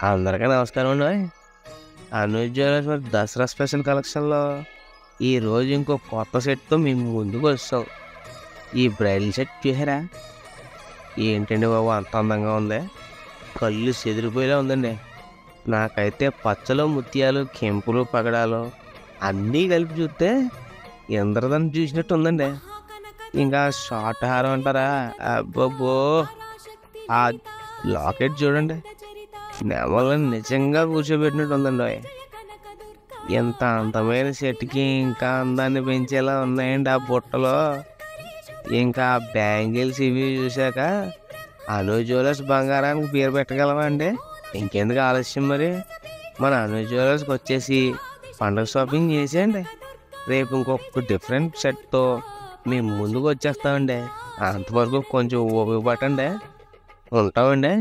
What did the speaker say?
అందరికీ నమస్కారం అండి. అనుజ్ జ్యువెలర్స్ మరి దసరా స్పెషల్ కలెక్షన్లో ఈరోజు ఇంకో కొత్త సెట్తో మేము ముందుకు వస్తాం. ఈ బ్రైడల్ సెట్ చూసారా? ఏంటండి బాబు, అంత అందంగా ఉంది, కళ్ళు చెదిరిపోయేలా ఉందండి. నాకైతే పచ్చలు ముత్యాలు కెంపులు పగడాలు అన్నీ కలిపి చూస్తే ఇంద్రధను చూసినట్టు ఉందండి. ఇంకా షార్ట్ హారం అంటారా, అబ్బబ్బో, ఆ లాకెట్ చూడండి, నెమలను నిజంగా కూర్చోబెట్టినట్టు ఉందండి. ఎంత అందమైన సెట్కి ఇంకా అందాన్ని పెంచేలా ఉన్నాయండి ఆ బుట్టలో. ఇంకా బ్యాంగిల్స్ ఇవి చూశాక అనుజ్ జ్యువెలర్స్ బంగారానికి పేరు పెట్టగలమా అండి? ఇంకెందుకు ఆలస్యం, మరి మన అనుజ్ జ్యువెలర్స్కి వచ్చేసి పండుగ షాపింగ్ చేసేయండి. రేపు ఇంకొక డిఫరెంట్ సెట్తో మేము ముందుకు వచ్చేస్తామండి. అంతవరకు కొంచెం ఓపిక పట్టండి. ఉంటామండి.